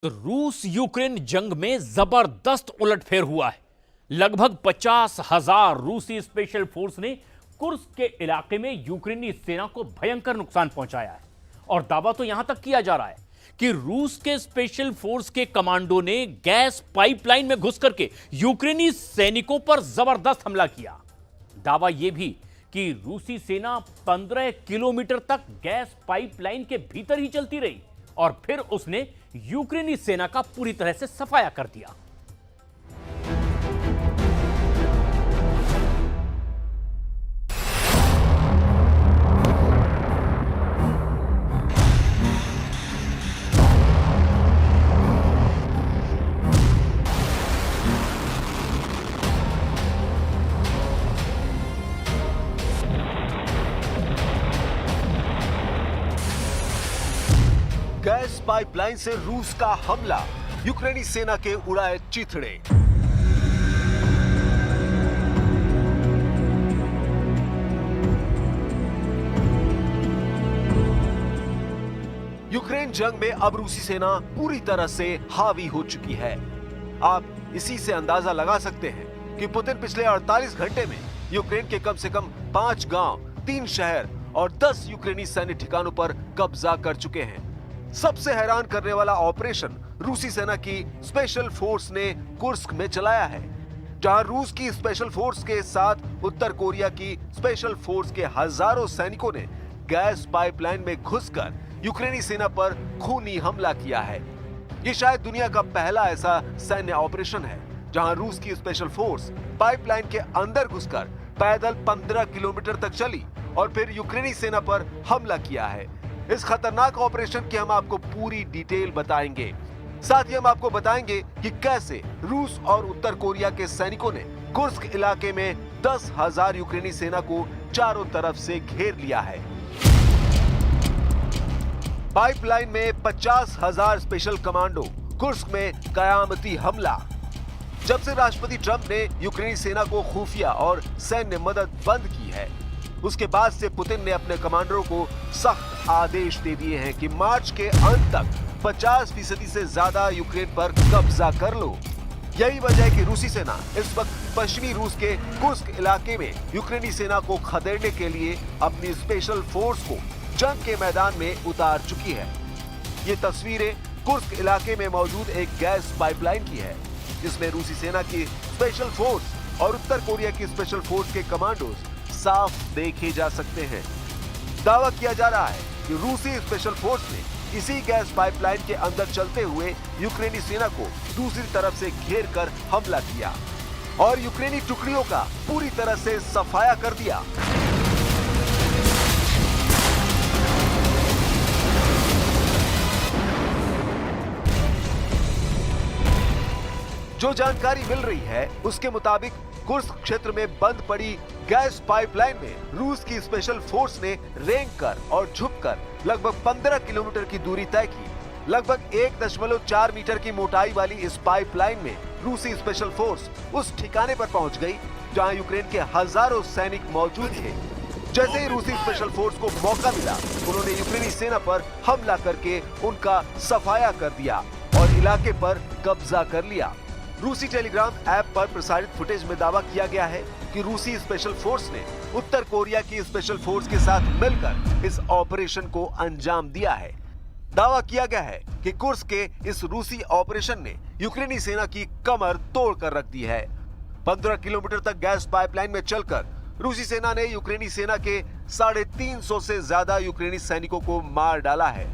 तो रूस यूक्रेन जंग में जबरदस्त उलटफेर हुआ है। लगभग 50,000 रूसी स्पेशल फोर्स ने कुर्स्क के इलाके में यूक्रेनी सेना को भयंकर नुकसान पहुंचाया है। और दावा तो यहां तक किया जा रहा है कि रूस के स्पेशल फोर्स के कमांडो ने गैस पाइपलाइन में घुस करके यूक्रेनी सैनिकों पर जबरदस्त हमला किया। दावा यह भी कि रूसी सेना 15 किलोमीटर तक गैस पाइपलाइन के भीतर ही चलती रही और फिर उसने यूक्रेनी सेना का पूरी तरह से सफाया कर दिया। गैस पाइपलाइन से रूस का हमला, यूक्रेनी सेना के उड़ाए चिथड़े। यूक्रेन जंग में अब रूसी सेना पूरी तरह से हावी हो चुकी है। आप इसी से अंदाजा लगा सकते हैं कि पुतिन पिछले 48 घंटे में यूक्रेन के कम से कम 5 गांव, 3 शहर और 10 यूक्रेनी सैन्य ठिकानों पर कब्जा कर चुके हैं। सबसे हैरान करने वाला ऑपरेशन रूसी सेना की स्पेशल फोर्स ने कुर्स्क में चलाया है, जहां रूस की स्पेशल फोर्स के साथ उत्तर कोरिया की स्पेशल फोर्स के हजारों सैनिकों ने गैस पाइपलाइन में घुसकर यूक्रेनी सेना पर खूनी हमला किया है। ये शायद दुनिया का पहला ऐसा सैन्य ऑपरेशन है जहां रूस की स्पेशल फोर्स पाइपलाइन के अंदर घुसकर पैदल 15 किलोमीटर तक चली और फिर यूक्रेनी सेना पर हमला किया है। इस खतरनाक ऑपरेशन की हम आपको पूरी डिटेल बताएंगे। साथ ही हम आपको बताएंगे कि कैसे रूस और उत्तर कोरिया के सैनिकों ने कुर्स्क इलाके में 10,000 यूक्रेनी सेना को चारों तरफ से घेर लिया है। पाइपलाइन में 50,000 स्पेशल कमांडो, कुर्स्क में कयामती हमला। जब से राष्ट्रपति ट्रंप ने यूक्रेनी सेना को खुफिया और सैन्य मदद बंद की है, उसके बाद से पुतिन ने अपने कमांडरों को सख्त आदेश दे दिए हैं कि मार्च के अंत तक 50% से ज्यादा यूक्रेन पर कब्जा कर लो। यही वजह है कि रूसी सेना इस वक्त पश्चिमी रूस के कुर्स्क इलाके में यूक्रेनी सेना को खदेड़ने के लिए अपनी स्पेशल फोर्स को जंग के मैदान में उतार चुकी है। ये तस्वीरें कुर्स्क इलाके में मौजूद एक गैस पाइपलाइन की है, जिसमें रूसी सेना की स्पेशल फोर्स और उत्तर कोरिया की स्पेशल फोर्स के कमांडोज साफ देखे जा सकते हैं। दावा किया जा रहा है कि रूसी स्पेशल फोर्स ने इसी गैस पाइपलाइन के अंदर चलते हुए यूक्रेनी सेना को दूसरी तरफ से घेर कर हमला किया और यूक्रेनी टुकड़ियों का पूरी तरह से सफाया कर दिया। जो जानकारी मिल रही है उसके मुताबिक कुर्स्क क्षेत्र में बंद पड़ी गैस पाइपलाइन में रूस की स्पेशल फोर्स ने रेंग कर और झुककर लगभग 15 किलोमीटर की दूरी तय की। लगभग 1.4 मीटर की मोटाई वाली इस पाइपलाइन में रूसी स्पेशल फोर्स उस ठिकाने पर पहुंच गई जहां यूक्रेन के हजारों सैनिक मौजूद थे। जैसे ही रूसी स्पेशल फोर्स को मौका मिला, उन्होंने यूक्रेनी सेना पर हमला करके उनका सफाया कर दिया और इलाके पर कब्जा कर लिया। रूसी टेलीग्राम ऐप पर प्रसारित फुटेज में दावा किया गया है कि रूसी स्पेशल फोर्स ने उत्तर कोरिया की स्पेशल फोर्स के साथ मिलकर इस ऑपरेशन को अंजाम दिया है। दावा किया गया है कि कुर्स्क के इस रूसी ऑपरेशन ने यूक्रेनी सेना की कमर तोड़ कर रख दी है। 15 किलोमीटर तक गैस पाइपलाइन में चलकर रूसी सेना ने यूक्रेनी सेना के 350 से ज्यादा यूक्रेनी सैनिकों को मार डाला है।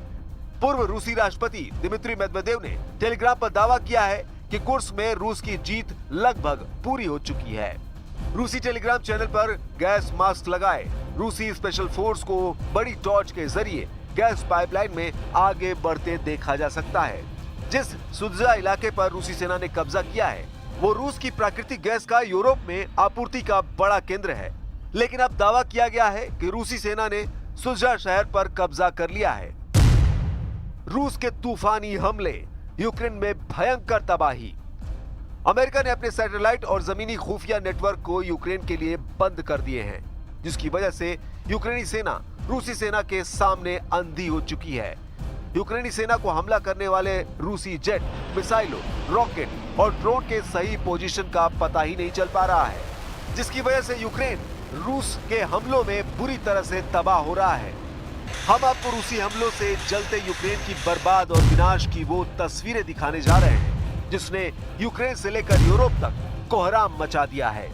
पूर्व रूसी राष्ट्रपति दिमित्री मेदवेदेव ने टेलीग्राम पर दावा किया है कि कुर्स्क में रूस की जीत लगभग पूरी हो चुकी है। रूसी टेलीग्राम चैनल पर गैस मास्क लगाए रूसी स्पेशल फोर्स को बड़ी टॉर्च के जरिए गैस पाइपलाइन में आगे बढ़ते देखा जा सकता है। जिस सुदजा इलाके पर रूसी सेना ने कब्जा किया है, वो रूस की प्राकृतिक गैस का यूरोप में आपूर्ति का बड़ा केंद्र है। लेकिन अब दावा किया गया है कि रूसी सेना ने सुदजा शहर पर कब्जा कर लिया है। रूस के तूफानी हमले, यूक्रेन में भयंकर तबाही। अमेरिका ने अपने सैटेलाइट और जमीनी खुफिया नेटवर्क को यूक्रेन के लिए बंद कर दिए हैं, जिसकी वजह से यूक्रेनी सेना रूसी सेना के सामने अंधी हो चुकी है। यूक्रेनी सेना को हमला करने वाले रूसी जेट, मिसाइलों, रॉकेट और ड्रोन के सही पोजीशन का पता ही नहीं चल पा रहा है, जिसकी वजह से यूक्रेन रूस के हमलों में बुरी तरह से तबाह हो रहा है। हम आपको रूसी हमलों से जलते यूक्रेन की बर्बाद और विनाश की वो तस्वीरें दिखाने जा रहे हैं जिसने यूक्रेन से लेकर यूरोप तक कोहराम मचा दिया है।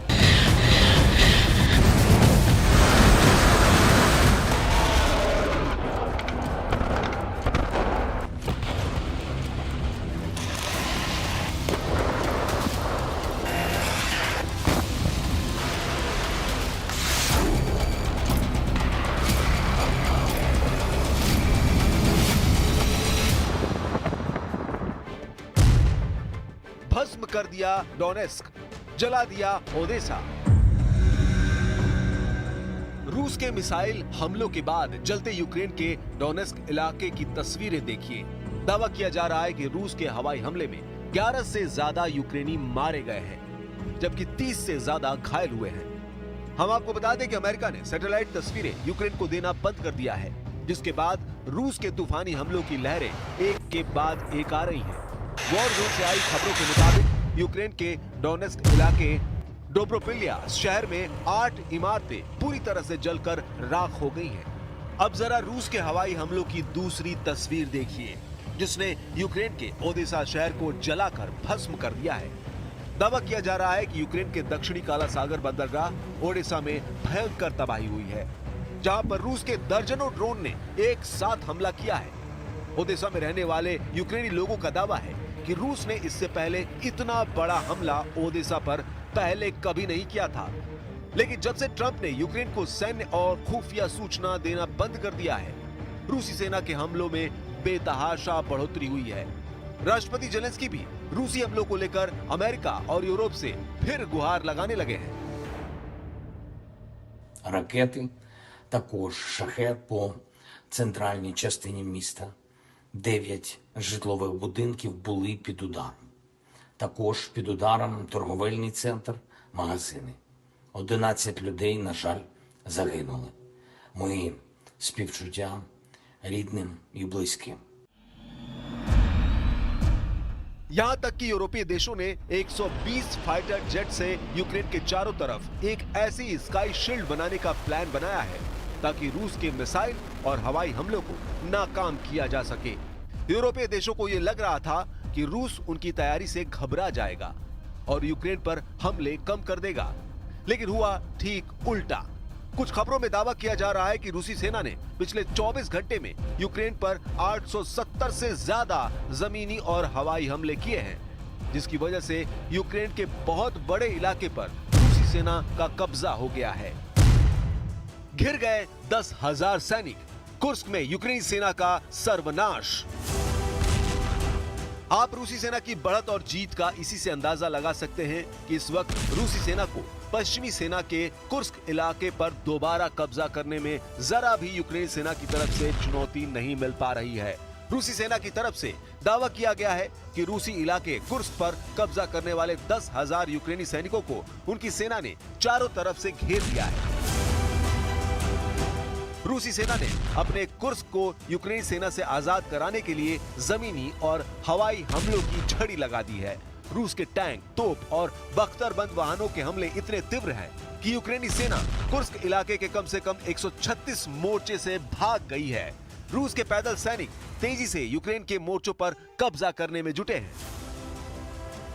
भस्म कर दिया डोनेस्क, जला दिया ओदेसा। रूस के मिसाइल हमलों के बाद जलते यूक्रेन के डोनेस्क इलाके की तस्वीरें देखिए। दावा किया जा रहा है कि रूस के हवाई हमले में 11 से ज्यादा यूक्रेनी मारे गए हैं, जबकि 30 से ज्यादा घायल हुए हैं। हम आपको बता दें कि अमेरिका ने सैटेलाइट तस्वीरें यूक्रेन को देना बंद कर दिया है, जिसके बाद रूस के तूफानी हमलों की लहरें एक के बाद एक आ रही हैं। वॉर जोन से आई खबरों के मुताबिक यूक्रेन के डोनेस्क इलाके डोब्रोपिलिया शहर में 8 इमारतें पूरी तरह से जलकर राख हो गई हैं। अब जरा रूस के हवाई हमलों की दूसरी तस्वीर देखिए, जिसने यूक्रेन के ओदेसा शहर को जलाकर भस्म कर दिया है। दावा किया जा रहा है कि यूक्रेन के दक्षिणी काला सागर बंदरगाह ओडेसा में भयंकर तबाही हुई है, जहां पर रूस के दर्जनों ड्रोन ने एक साथ हमला किया है। ओदेसा में रहने वाले यूक्रेनी लोगों का दावा है कि रूस ने इससे पहले इतना बड़ा हमला ओदेसा पर पहले कभी नहीं किया था, लेकिन जब से ट्रंप ने यूक्रेन को सैन्य और खुफिया सूचना देना बंद कर दिया है, रूसी सेना के हमलों में बेतहाशा बढ़ोतरी हुई है। राष्ट्रपति जेलेंस्की भी रूसी हमलों को लेकर अमेरिका और यूरोप से फिर गुहार लगाने लगे हैं। Ракети, також шахед по центральній частині міста. 9 житлових будинків були під ударом. Також під ударом торговельний центр, магазини. 11 людей, на жаль, загинули. Мої співчуття рідним і близьким. यहाँ तक कि यूरोपीय देशों ने 120 फाइटर जेट से यूक्रेन के चारों तरफ एक ऐसी स्काई शील्ड बनाने का प्लान बनाया है ताकि रूस के मिसाइल और हवाई हमलों को नाकाम किया जा सके। यूरोपीय देशों को यह लग रहा था कि रूस उनकी तैयारी से घबरा जाएगा और यूक्रेन पर हमले कम कर देगा, लेकिन हुआ ठीक उल्टा। कुछ खबरों में दावा किया जा रहा है कि रूसी सेना ने पिछले 24 घंटे में यूक्रेन पर 870 से ज्यादा जमीनी और हवाई हमले किए हैं, जिसकी वजह से यूक्रेन के बहुत बड़े इलाके पर रूसी सेना का कब्जा हो गया है। घिर गए 10,000 सैनिक, कुर्स्क में यूक्रेनी सेना का सर्वनाश। आप रूसी सेना की बढ़त और जीत का इसी से अंदाजा लगा सकते हैं कि इस वक्त रूसी सेना को पश्चिमी सेना के कुर्स्क इलाके पर दोबारा कब्जा करने में जरा भी यूक्रेनी सेना की तरफ से चुनौती नहीं मिल पा रही है। रूसी सेना की तरफ से दावा किया गया है कि रूसी इलाके कुर्स्क पर कब्जा करने वाले 10,000 यूक्रेनी सैनिकों को उनकी सेना ने चारों तरफ से घेर लिया है। रूसी सेना ने अपने कुर्स्क को यूक्रेनी सेना से आजाद कराने के लिए जमीनी और हवाई हमलों की झड़ी लगा दी है। रूस के टैंक, तोप और बख्तरबंद वाहनों के हमले इतने तीव्र हैं कि यूक्रेनी सेना कुर्स्क इलाके के कम से कम 136 मोर्चे से भाग गई है। रूस के पैदल सैनिक तेजी से यूक्रेन के मोर्चों पर कब्जा करने में जुटे हैं।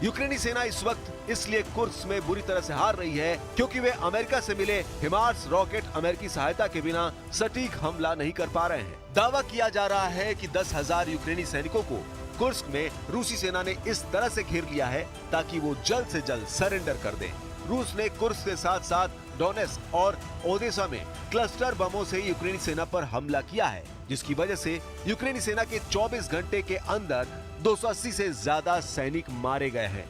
यूक्रेनी सेना इस वक्त इसलिए कुर्स्क में बुरी तरह से हार रही है क्योंकि वे अमेरिका से मिले हिमार्स रॉकेट अमेरिकी सहायता के बिना सटीक हमला नहीं कर पा रहे हैं। दावा किया जा रहा है कि 10,000 यूक्रेनी सैनिकों को कुर्स्क में रूसी सेना ने इस तरह से घेर लिया है ताकि वो जल्द से जल्द सरेंडर कर दें। रूस ने कुर्स्क के साथ साथ डोनेस्क और ओदेसा में क्लस्टर बमों से यूक्रेनी सेना पर हमला किया है, जिसकी वजह से यूक्रेनी सेना के 24 घंटे के अंदर 280 से ज्यादा सैनिक मारे गए हैं।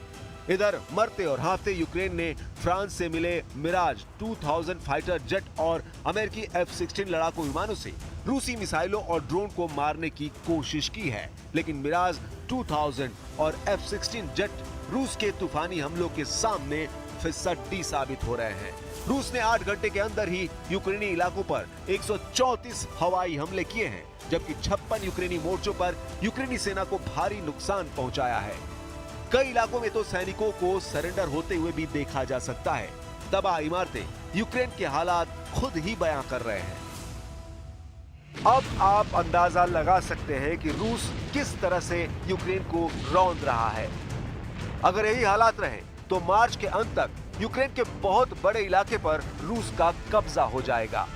इधर मरते और हारते यूक्रेन ने फ्रांस से मिले मिराज 2000 फाइटर जेट और अमेरिकी F-16 लड़ाकू विमानों से रूसी मिसाइलों और ड्रोन को मारने की कोशिश की है, लेकिन मिराज 2000 और F-16 जेट रूस के तूफानी हमलों के सामने फिसड्डी साबित हो रहे हैं। रूस ने 8 घंटे के अंदर ही यूक्रेनी इलाकों पर 134 हवाई हमले किए हैं, जबकि 56 यूक्रेनी मोर्चों पर यूक्रेनी सेना को भारी नुकसान पहुंचाया है। कई इलाकों में तो सैनिकों को सरेंडर होते हुए भी देखा जा सकता है। तबाह इमारतें यूक्रेन के हालात खुद ही बयां कर रहे हैं। अब आप अंदाजा लगा सकते हैं कि रूस किस तरह से यूक्रेन को रौंद रहा है। अगर यही हालात रहे तो मार्च के अंत तक यूक्रेन के बहुत बड़े इलाके पर रूस का कब्जा हो जाएगा।